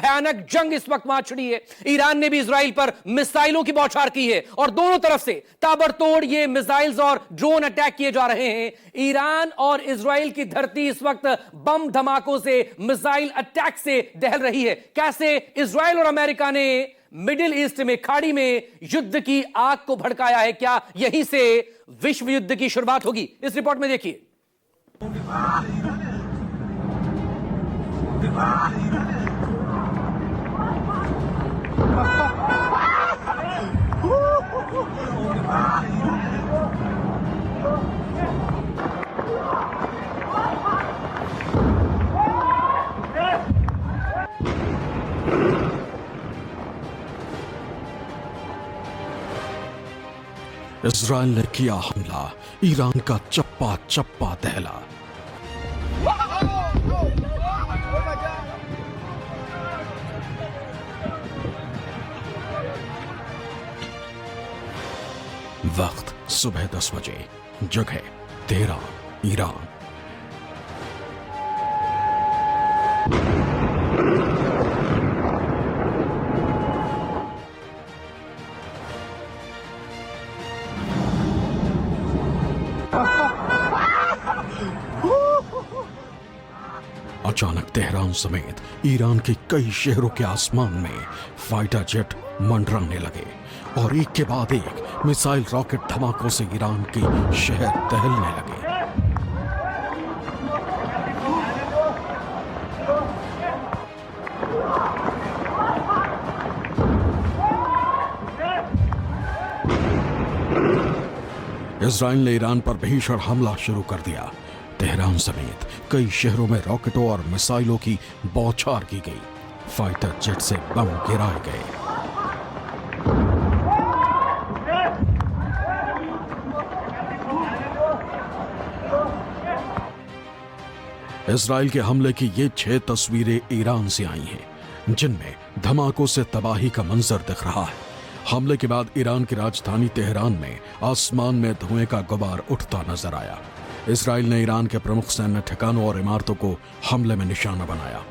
भयानक जंग इस वक्त वहां छिड़ी है। ईरान ने भी इजराइल पर मिसाइलों की बौछार की है और दोनों तरफ से ताबड़तोड़ ये मिसाइल्स और ड्रोन अटैक किए जा रहे हैं। ईरान और इजराइल की धरती इस वक्त बम धमाकों से, मिसाइल अटैक से दहल रही है। कैसे इजराइल और अमेरिका ने मिडिल ईस्ट में, खाड़ी में युद्ध की आग को भड़काया है, क्या यहीं से विश्व युद्ध की शुरुआत होगी? इस रिपोर्ट में देखिए। इजराइल ने किया हमला, ईरान का चप्पा चप्पा दहला। वक्त सुबह 10 बजे, जगह तेहरान, ईरान। अचानक तेहरान समेत ईरान के कई शहरों के आसमान में फाइटर जेट मंडराने लगे और एक के बाद एक मिसाइल रॉकेट धमाकों से ईरान के शहर दहलने लगे। इजराइल ने ईरान पर भीषण हमला शुरू कर दिया। तेहरान समेत कई शहरों में रॉकेटों और मिसाइलों की बौछार की गई। फाइटर जेट से बम गिराए गए। इजराइल के हमले की ये 6 तस्वीरें ईरान से आई हैं, जिनमें धमाकों से तबाही का मंजर दिख रहा है। हमले के बाद ईरान की राजधानी तेहरान में आसमान में धुएं का गुबार उठता नजर आया। इजराइल ने ईरान के प्रमुख सैन्य ठिकानों और इमारतों को हमले में निशाना बनाया।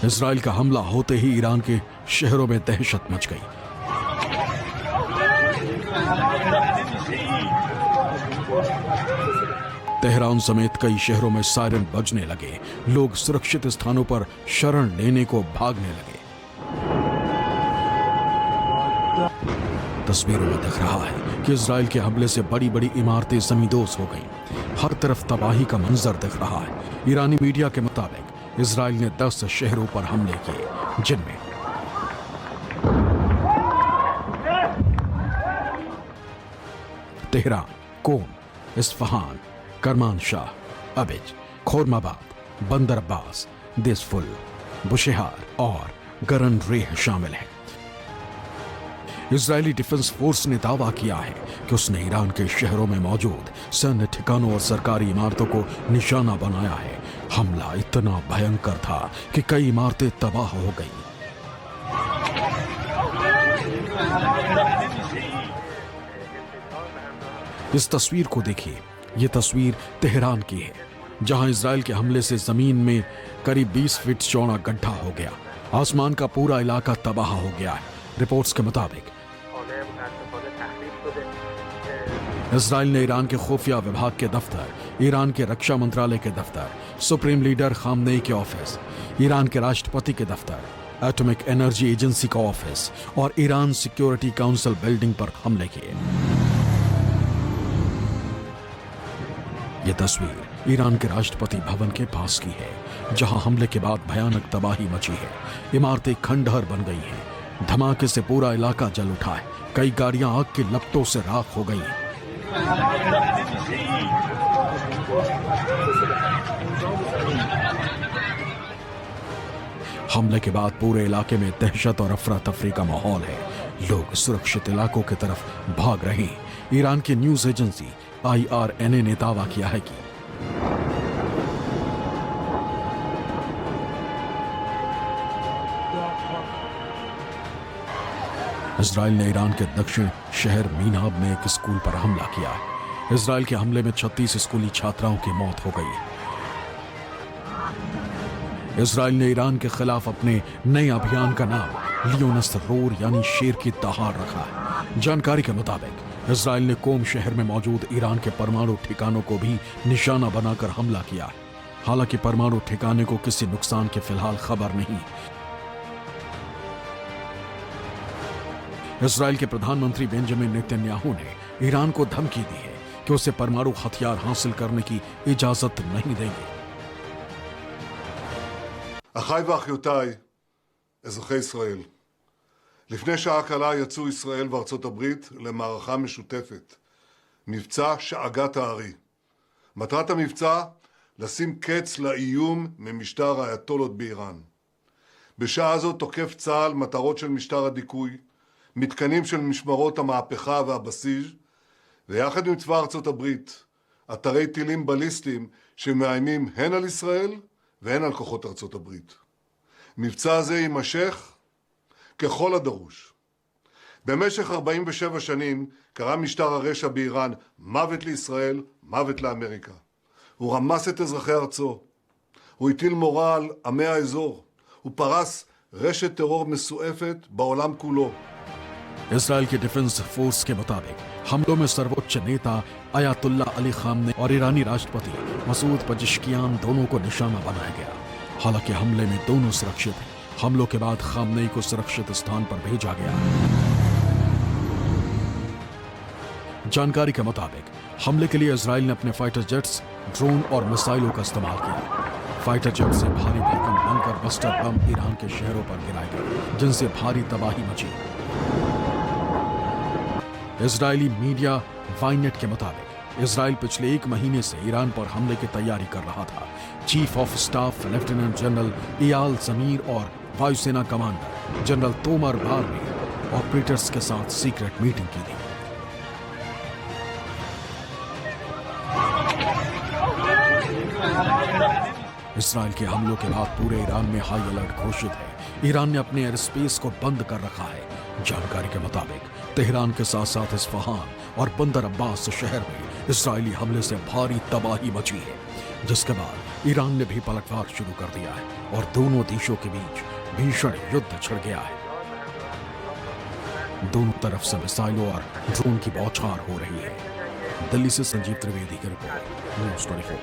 इजराइल का हमला होते ही ईरान के शहरों में दहशत मच गई। तेहरान समेत कई शहरों में सायरन बजने लगे। लोग सुरक्षित स्थानों पर शरण लेने को भागने लगे। तस्वीरों में दिख रहा है कि इजराइल के हमले से बड़ी बड़ी इमारतें जमींदोज हो गईं। हर तरफ तबाही का मंजर दिख रहा है। ईरानी मीडिया के मुताबिक इजराइल ने 10 शहरों पर हमले किए, जिनमें तेहरान, कोम, इस्फहान, करमानशाह, अबिज, खोरमाबाद, बंदर अब्बास, देसफुल, बुशेहार और गरन रेह शामिल हैं। इजरायली डिफेंस फोर्स ने दावा किया है कि उसने ईरान के शहरों में मौजूद सैन्य ठिकानों और सरकारी इमारतों को निशाना बनाया है। हमला इतना भयंकर था कि कई इमारतें तबाह हो गईं। इस तस्वीर को देखिए। यह तस्वीर तेहरान की है, जहां इजराइल के हमले से जमीन में करीब 20 फीट चौड़ा गड्ढा हो गया। आसमान का पूरा इलाका तबाह हो गया है। रिपोर्ट्स के मुताबिक इजराइल ने ईरान के खुफिया विभाग के दफ्तर, ईरान के रक्षा मंत्रालय के दफ्तर, सुप्रीम लीडर खामनेई के ऑफिस, ईरान के राष्ट्रपति के दफ्तर, एटॉमिक एनर्जी एजेंसी का ऑफिस और ईरान सिक्योरिटी काउंसिल बिल्डिंग पर हमले किए। यह तस्वीर ईरान के राष्ट्रपति भवन के पास की है, जहां हमले के बाद भयानक तबाही मची है। इमारतें खंडहर बन गई हैं। धमाके से पूरा इलाका जल उठा है। कई गाड़ियां आग की लपटों से राख हो गई हैं। हमले के बाद पूरे इलाके में दहशत और अफरा तफरी का माहौल है। लोग सुरक्षित इलाकों की तरफ भाग रहे हैं। ईरान की न्यूज एजेंसी IRNA ने दावा किया है कि इजराइल ने ईरान के दक्षिण शहर मीनाब में एक स्कूल पर हमला किया है। इजराइल के हमले में 36 स्कूली छात्राओं की मौत हो गई। इजराइल ने ईरान के खिलाफ अपने नए अभियान का नाम लियोनस रोर यानी शेर की दहाड़ रखा है। जानकारी के मुताबिक इजराइल ने कोम शहर में मौजूद ईरान के परमाणु ठिकानों को भी निशाना बनाकर हमला किया है। हालांकि परमाणु ठिकाने को किसी नुकसान की फिलहाल खबर नहीं। इजराइल के प्रधानमंत्री बेंजामिन नेतन्याहू ने ईरान को धमकी दी है कि उसे परमाणु हथियार हासिल करने की इजाजत नहीं देंगे। אחיי ואחיותיי, אזרחי ישראל, לפני שעה קלה יצאו ישראל וארצות הברית למערכה משותפת, מבצע שאגת הארי. מטרת המבצע, לשים קץ לאיום ממשטר האייתולות באיראן. בשעה זו תוקף צה"ל מטרות של משטר הדיכוי, מתקנים של משמרות המהפכה והבסיס, ויחד עם צבא ארצות הברית, אתרי טילים בליסטיים שמאיימים הן על ישראל והן על כוחות ארצות הברית. מבצע זה יימשך ככל הדרוש. במשך 47 שנים קרא משטר הרשע באיראן מוות לישראל, מוות לאמריקה. הוא רמס את אזרחי ארצו. הוא הטיל מורא על עמי האזור. הוא פרס רשת טרור מסועפת בעולם כולו. इसराइल के डिफेंस फोर्स के मुताबिक हमलों में सर्वोच्च नेता अयातुल्ला अली खामने और ईरानी राष्ट्रपति मसूद पजिश्कियान दोनों को निशाना बनाया गया। हालांकि हमले में दोनों सुरक्षित हैं। हमलों के बाद खामनेई को सुरक्षित स्थान पर भेजा गया। जानकारी के मुताबिक हमले के लिए इजराइल ने अपने फाइटर जेट्स, ड्रोन और मिसाइलों का इस्तेमाल किया। फाइटर जेट से भारी भरकम बंकर बस्टर बम ईरान के शहरों पर गिराए गए, जिनसे भारी तबाही मची। इजरायली मीडिया वाइनेट के मुताबिक इजराइल पिछले 1 महीने से ईरान पर हमले की तैयारी कर रहा था। Chief of staff lieutenant general Eyal Zamir और वायुसेना कमांडर जनरल तोमर बार ने ऑपरेटर्स के साथ सीक्रेट मीटिंग की थी। इजराइल के हमलों के बाद पूरे ईरान में हाई अलर्ट घोषित है। ईरान ने अपने एयर स्पेस को बंद कर रखा है। जानकारी के मुताबिक तेहरान के साथ साथ इस्फहान और बंदर अब्बास शहर में इजरायली हमले से भारी तबाही मची है, जिसके बाद ईरान ने भी पलटवार शुरू कर दिया है और दोनों देशों के बीच भीषण युद्ध छिड़ गया है। दोनों तरफ से मिसाइलों और ड्रोन की बौछार हो रही है। दिल्ली से संजीव त्रिवेदी की रिपोर्ट, न्यूज़ 24।